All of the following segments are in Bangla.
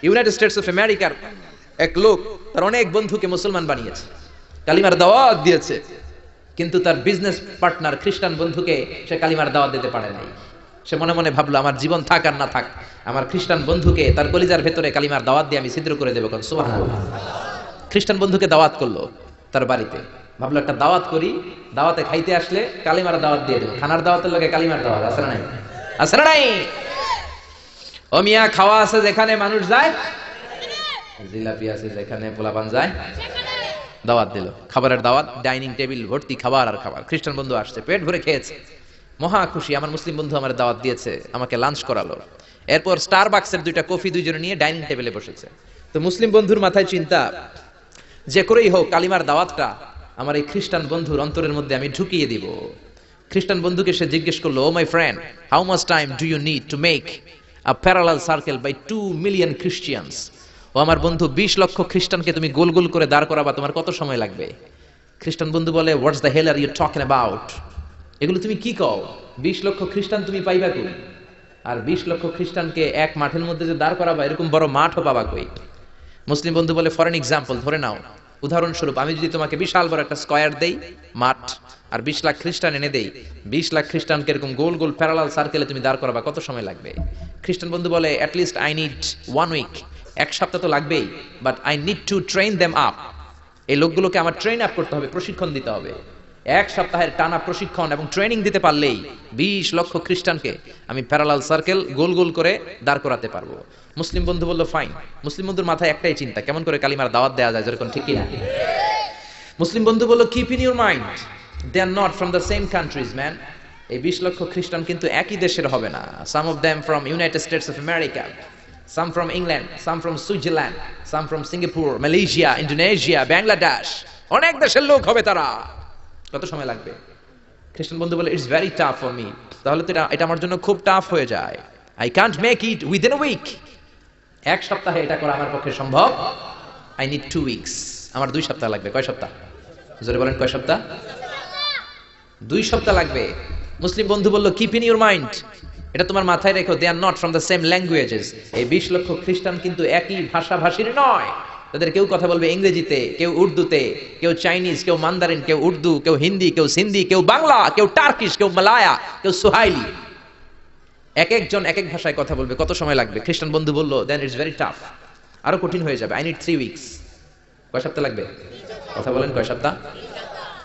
ইউনাইটেড স্টেটস অফ আমেরিকার এক লোক তার অনেক বন্ধুকে মুসলমান বানিয়েছে, কালিমার দাওয়াত দিয়েছে, কিন্তু তার বিজনেস পার্টনার খ্রিস্টান বন্ধুকে সে কালিমার দাওয়াত দিতে পারে নাই। সে মনে মনে ভাবলো, আমার জীবন থাক আর না থাক, আমার খ্রিস্টান বন্ধুকে তার কলিজার ভেতরে কালিমার দাওয়াত দিয়ে আমি ছিদ্র করে দেবো। সুবহানাল্লাহ। খ্রিস্টান বন্ধুকে দাওয়াত করলো তার বাড়িতে, ভাবলো একটা দাওয়াত করি, দাওয়াতে খাইতে আসলে কালিমার দাওয়াত দিয়ে দেবো। খানার দাওয়াতের লোকে কালিমার দাওয়াত আছে না নাই? আছে না নাই? ও মিয়া, খাওয়া আছে যেখানে মানুষ যায়, জিলাপি আছে যেখানে পোলাপান যায়, দাওয়াত দিল, খাবারের দাওয়াত, ডাইনিং টেবিল ভর্তি খাবার আর খাবার। খ্রিস্টান বন্ধু আসছে, পেট ভরে খেয়েছে, মহা খুশি, আমার মুসলিম বন্ধু আমার দাওয়াত দিয়েছে, আমাকে লাঞ্চ করালো। এরপর স্টারবাকসের 2টা কফি দুইজনে নিয়ে ডাইনিং টেবিলে বসেছে। তো মুসলিম বন্ধুর মাথায় চিন্তা, যে করেই হোক কালিমার দাওয়াতটা আমার এই খ্রিস্টান বন্ধুর অন্তরের মধ্যে আমি ঢুকিয়ে দিব। খ্রিস্টান বন্ধুকে সে জিজ্ঞেস করলো, ও my friend, how much time do you need to make a parallel circle by 2 million Christians? ও আমার বন্ধু, 20 লক্ষ খ্রিস্টানকে তুমি গোল গোল করে দাঁড় করাবা, তোমার কত সময় লাগবে? খ্রিস্টান বন্ধু বলে, what's the hell are you talking about? এগুলো তুমি কি কও? 20 লক্ষ খ্রিস্টান তুমি পাইবা কই? আর 20 লক্ষ খ্রিস্টানকে এক মাঠের মধ্যে যে দাঁড় করাবা, এরকম বড় মাঠও পাবা কই? মুসলিম বন্ধু বলে, ফর এন এক্সাম্পল, ধরে নাও, উদাহরণস্বরূপ আমি যদি তোমাকে বিশাল বড় একটা স্কয়ার দেই, মাঠ, আর 20 লাখ খ্রিস্টান এনে দেই, 20 লাখ খ্রিস্টানকে এরকম গোল গোল প্যারালাল সার্কেলে তুমি দাঁড় করাবা, কত সময় লাগবে? খ্রিস্টান বন্ধু বলে, at least I need 1 week, 1 সপ্তাহ তো লাগবেই, but I need to train them up. এই লোকগুলোকে আমার ট্রেন আপ করতে হবে, প্রশিক্ষণ দিতে হবে। 1 সপ্তাহের টানা প্রশিক্ষণ এবং ট্রেনিং দিতে পারলেই 20 লক্ষ খ্রিস্টানকে আমি প্যারালাল সার্কেল গোল গোল করে দাঁড় করাতে পারবো। মুসলিম বন্ধু বলল, ফাইন। মুসলিম বন্ধুর মাথায় একটাই চিন্তা, কেমন করে কালিমার দাওয়াত দেওয়া যায়, যেরকম ঠিক কিনা? মুসলিম বন্ধু বলল, keep in your mind, they are not from the same countries man. এই 20 লক্ষ খ্রিস্টান কিন্তু একই দেশের হবে না। Some of them from United States of America, some from England, some from Switzerland, some from Singapore, Malaysia, Indonesia, Bangladesh, অনেক দেশের লোক হবে তারা। কত সময় লাগবে? খ্রিস্টান বন্ধু বলে, it's very tough for me. তাহলে তো এটা আমার জন্য খুব টাফ হয়ে যায়। I can't make it within a week. 1 সপ্তাহে এটা করা আমার পক্ষে সম্ভব। I need 2 weeks. আমার 2 সপ্তাহ লাগবে। কয় সপ্তাহ? জোরে বলেন, কয় সপ্তাহ? 2 সপ্তাহ লাগবে। মুসলিম বন্ধু বলল, কিপ ইন ইউর মাইন্ড, এটা তোমার মাথায় রেখো, they are not from the same languages. এই 20 লক্ষ খ্রিস্টান কিন্তু একই ভাষাভাষীর নয়। তাদের কেউ কথা বলবে ইংরেজিতে, কেউ উর্দুতে, কেউ চাইনিজ, কেউ মান্দারিন, কেউ উর্দু, কেউ হিন্দি, কেউ সিন্ধি, কেউ বাংলা, কেউ টার্কিশ, কেউ মালায়া, কেউ সুহাইলি। এক একজন এক এক ভাষায় কথা বলবে। কত সময় লাগবে? খ্রিস্টান বন্ধু বলল, দেন ইটস ভেরি টাফ, আরো কঠিন হয়ে যাবে। I need 3 weeks. কয় সপ্তাহ লাগবে? কথা বলেন, কয় সপ্তাহ?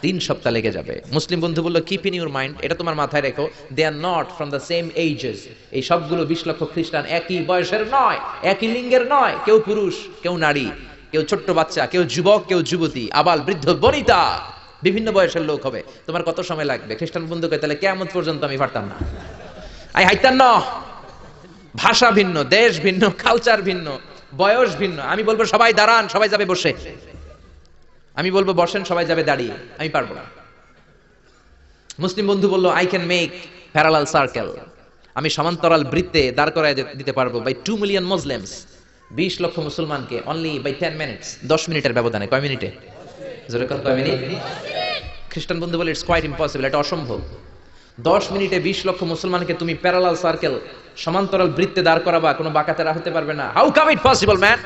3 সপ্তাহ লেগে যাবে। মুসলিম বন্ধু বলল, কিপ ইন ইউর মাইন্ড, এটা তোমার মাথায় রেখো, they are not from the same ages. এই সবগুলো 20 লক্ষ খ্রিস্টান একই বয়সের নয়, একই লিঙ্গের নয়। কেউ পুরুষ, কেউ নারী, কেউ ছোট্ট বাচ্চা, কেউ যুবক, কেউ যুবতী, আবাল বৃদ্ধ বনিতা, বিভিন্ন বয়সের লোক হবে। তোমার কত সময় লাগবে? খ্রিস্টান বন্ধু কয়, তাহলে কিয়ামত পর্যন্ত আমি পারতাম না। আই হাইতাম না। ভাষা ভিন্ন, দেশ ভিন্ন, কালচার ভিন্ন, বয়স ভিন্ন। আমি বলবো সবাই দাঁড়ান, সবাই যাবে বসে। আমি বলবো বসেন, সবাই যাবে দাঁড়িয়ে। আমি পারবো না। মুসলিম বন্ধু বলল, I can make parallel circle, আমি সমান্তরাল বৃত্তে দাঁড় করায় দিতে পারবো, বাই 2 মিলিয়ন মুসলিমস, 20 লক্ষ মুসলমানকে, অনলি বাই 10 মিনিটস, 10 মিনিটের ব্যবধানে। কয় মিনিটে? জোরে কর, কয় মিনিট? খ্রিস্টান বন্ধু বলে, ইটস কোয়াইট ইম্পসিবল, এটা অসম্ভব। 10 মিনিটে 20 লক্ষ মুসলমানকে তুমি প্যারালাল সার্কেল, সমান্তরাল বৃত্তে দাঁড় করাবা, কোনো বাঁকাতেরা হতে পারবে না। How come it possible man?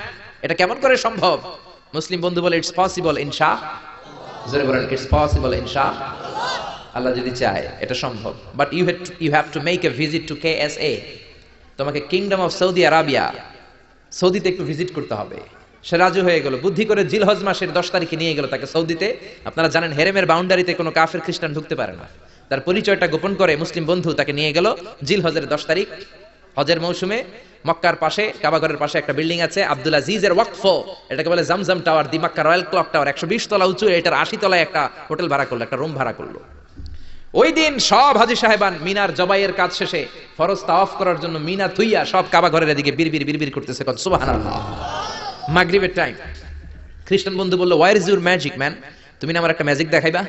এটা কেমন করে সম্ভব? মুসলিম বন্ধু বলে, ইটস পসিবল ইনশাআল্লাহ। জোরে বলেন, ইটস পসিবল ইনশাআল্লাহ। আল্লাহ যদি চায় এটা সম্ভব। But you have to make a visit to KSA। তোমাকে কিংডম অফ সৌদি আরাবিয়া, সৌদিতে একটু ভিজিট করতে হবে। সে রাজি হয়ে গেল। বুদ্ধি করে জিলহজ মাসের 10 তারিখে নিয়ে গেল তাকে সৌদিতে। আপনারা জানেন, হেরেমের বাউন্ডারিতে কোনো কাফের খ্রিস্টান ঢুকতে পারে না। তার পরিচয়টা গোপন করে মুসলিম বন্ধু তাকে নিয়ে গেল জিলহজের 10 তারিখ, হজের মৌসুমে। মক্কার পাশে, কাবাঘরের পাশে একটা বিল্ডিং আছে, আব্দুল আজিজের ওয়াকফ, এটাকে বলে জামজাম টাওয়ার, দি মক্কা রয়্যাল ক্লক টাওয়ার, 120 তলা উঁচু। এটার 80 তলায় একটা হোটেল ভাড়া করলো, একটা রুম ভাড়া করলো। ওই দিন সব হাজী সাহেবান মিনার জবাইয়ের কাজ শেষে ফরজ তাওয়াফ করার জন্য মিনা থুইয়া সব কাবাঘরের এদিকে বিড়বিড় করতেছে। সুবহানাল্লাহ। মাগরিবের টাইম। খ্রিস্টান বন্ধু বলল, where is your magic man? তুমি না আমার একটা ম্যাজিক দেখাইবা?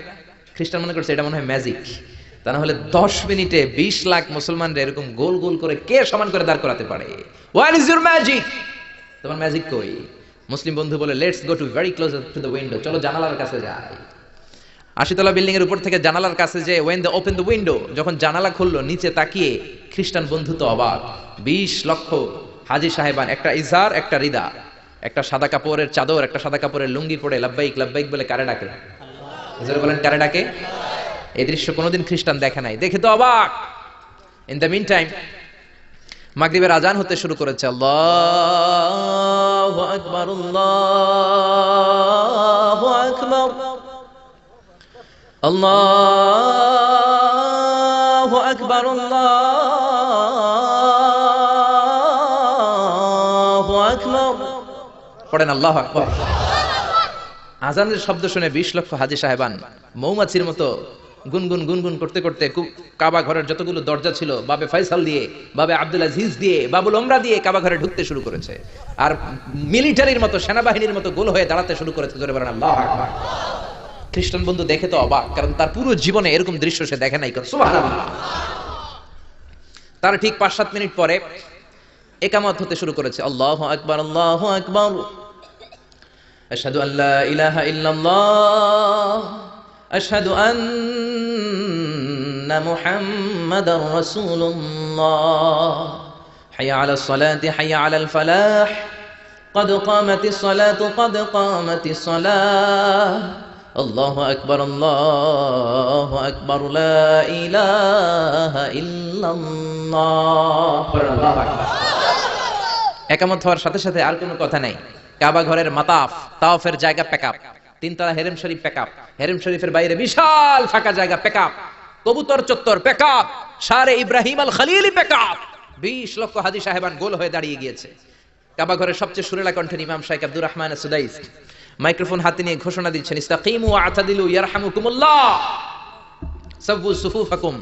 খ্রিস্টান মনে করছে এটা মনে হয় ম্যাজিক। তা না হলে 10 মিনিটে 20 লাখ মুসলমানরা এরকম গোল গোল করে কে সমান করে দাঁড় করাতে পারে? Where is your magic? তোমার ম্যাজিক কই? মুসলিম বন্ধু বলে, let's go to very close to the window, চলো জানালার কাছে যাই। 80 তলা বিল্ডিং এর উপর থেকে জানালার কাছে যে when they open the window, যখন জানালা খুললো, নিচে তাকিয়ে খ্রিস্টান বন্ধু তো অবাক। 20 লক্ষ হাজী সাহেবান একটা ইজার, একটা রিদা, একটা সাদা কাপড়ের চাদর, একটা সাদা কাপড়ের লুঙ্গি পরে লাব্বাইক লাব্বাইক বলে কারে ডাকে? হুজুর বলেন কারে ডাকে? এই দৃশ্য কোনোদিন খ্রিস্টান দেখে নাই, দেখে তো অবাক। ইন দ্য মিন টাইম মাগরিবের আজান হতে শুরু করেছে। আল্লাহু আকবার, আল্লাহু আকবার, আল্লাহু আকবার, আল্লাহু আকবার। পড়েন আল্লাহু আকবার। আজানের শব্দ শুনে 20 লক্ষ হাজী সাহেবান মৌমাছির মতো গুনগুন গুনগুন করতে করতে কাবা ঘরের যতগুলো দরজা ছিল বাবে ফয়সাল দিয়ে, বাবে আব্দুল আজিজ দিয়ে, বাবুল ওমরা দিয়ে কাবা ঘরে ঢুকতে শুরু করেছে। আর মিলিটারির মতো, সেনাবাহিনীর মতো গোল হয়ে দাঁড়াতে শুরু করেছে। জোরে বলেন আল্লাহু আকবার। খ্রিস্টান বন্ধু দেখে তো অবাক, কারণ তার পুরো জীবনে এরকম দৃশ্য সে দেখে নাই। সুবহানাল্লাহ। তার ঠিক 5-7 মিনিট পরে ইকামত হতে শুরু করেছে। আল্লাহু আকবার, আল্লাহু আকবার, আশহাদু আল্লা ইলাহা ইল্লাল্লাহ, আশহাদু আন্না মুহাম্মাদার রাসূলুল্লাহ, হাইয়া আলাস সালাতি হাইয়া আলাল ফালাহ, قد قامت الصلاة قد قامت الصلاة, আল্লাহু আকবার, আল্লাহু আকবার, লা ইলাহা ইল্লাল্লাহ। আল্লাহু আকবার। ইকামত হওয়ার সাথে সাথে আর কোনো কথা নাই। কাবা ঘরের মাতাফ, তাওয়াফের জায়গা প্যাকআপ, তিনতলা হেরেম শরীফ প্যাকআপ, হেরেম শরীফের বাইরে বিশাল ফাঁকা জায়গা প্যাকআপ, কবুতর চত্বর প্যাকআপ, শারে ইব্রাহিম আল খলিলি প্যাকআপ। 20 লক্ষ হাজী সাহেবান গোল হয়ে দাঁড়িয়ে গিয়েছে। কাবা ঘরের সবচেয়ে সুরেলা কণ্ঠে ইমাম শাইখ আব্দুর রহমান সুদাইস মাইক্রোফোন হাতে নিয়ে ঘোষণা দিচ্ছেন, ইস্তাকিমু ওয়া আতাদিলু ইয়ারহামুকুমুল্লাহ, সাওয়ু সুফুফাকুম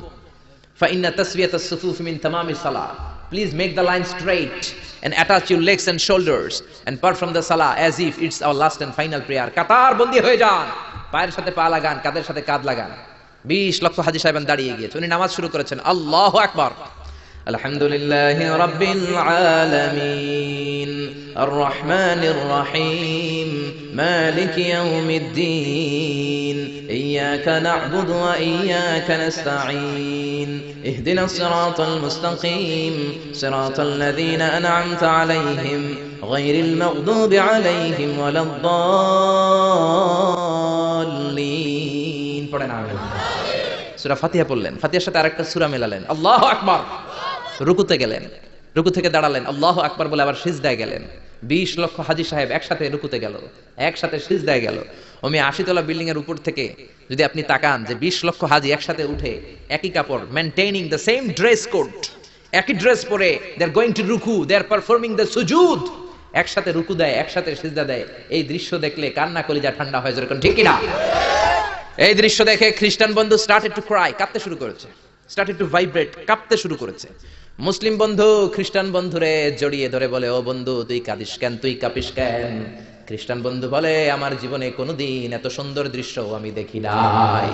ফাইন্না তাসওয়িয়াতাস সুফুফ মিন তামামিস সালাহ। Please make the line straight and attach your legs and shoulders and perform the salah as if it's our last and final prayer. কাতার বন্দী হয়ে যান, পায়ের সাথে পা লাগান, কাঁধের সাথে কাঁধ লাগান। 20 লক্ষ হাজী সাহেবান দাঁড়িয়ে গিয়েছে। উনি নামাজ শুরু করেছেন। আল্লাহু আকবার। আলহামদুলিল্লাহি রাব্বিল আলামিন, আর রহমানির রহিম, মালিকি ইয়াউমিদ্দিন, ইয়্যাকা না'বুদু ওয়া ইয়্যাকা নাস্তাঈন, ইহদিনাস সিরাতাল মুস্তাকিম, সিরাতাল লাযীনা আন'আমতা আলাইহিম, গায়রিল মাগদুবি আলাইহিম ওয়ালাদ-দাল্লিন। পড়েন আমিন। সূরা ফাতিহা পড়লেন, ফাতিহার সাথে আরেকটা সূরা মেলালেন। আল্লাহু আকবার। রুকুতে গেলেন, রুকু থেকে দাঁড়ালেন, আল্লাহু আকবার বলে আবার সিজদায় গেলেন। 20 লক্ষ হাজী সাহেব একসাথে রুকুতে গেল, একসাথে সিজদায় গেল। ওমি 80 তলা বিল্ডিং এর উপর থেকে যদি আপনি তাকান যে 20 লক্ষ হাজী একসাথে উঠে একই কাপড়, maintaining the same dress code, একই ড্রেস পরে দে আর গোইং টু রুকু, দে আর পারফর্মিং দ্য সুজুদ, একসাথে রুকু দেয়, একসাথে সিজদা দেয়। এই দৃশ্য দেখলে কান্না কলিজা ঠান্ডা হয়। যেরকম ঠিক কিনা? এই দৃশ্য দেখে খ্রিস্টান বন্ধু স্টার্টেড টু ক্রাই, কাঁদতে শুরু করেছে, স্টার্টেড টু ভাইব্রেট, কাঁপতে শুরু করেছে। মুসলিম বন্ধু খ্রিস্টান বন্ধুরে জড়িয়ে ধরে বলে, ও বন্ধু তুই কাঁদিস কেন, তুই কাঁপিস কেন? খ্রিস্টান বন্ধু বলে, আমার জীবনে কোনোদিন এত সুন্দর দৃশ্য আমি দেখি নাই।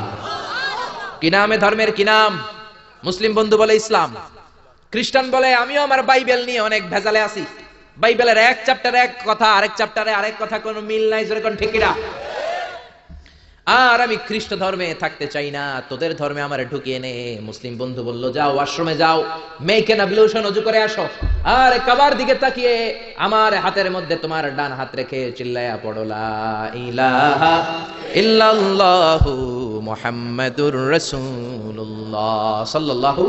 কি নামে ধর্মের কি নাম? মুসলিম বন্ধু বলে ইসলাম। খ্রিস্টান বলে, আমিও আমার বাইবেল নিয়ে অনেক ভেজালে আছি, বাইবেলের এক চ্যাপ্টারে এক কথা, আরেক চ্যাপ্টারে আরেক কথা, কোনো মিল নাই। যেরকম ঠিক কিনা? আর আমি খ্রিস্ট ধর্মে থাকতে চাই না, তোদের ধর্মে আমারে ঢুকিয়ে নে। মুসলিম বন্ধু বলল, যাও আশ্রমে যাও, মেক এন অ্যাবলিউশন, ওযু করে আসো, আর কাবার দিকে তাকিয়ে আমার হাতের মধ্যে তোমার ডান হাত রেখে চিল্লায়া পড়ো, লা ইলাহা ইল্লাল্লাহু মুহাম্মাদুর রাসূলুল্লাহ সাল্লাল্লাহু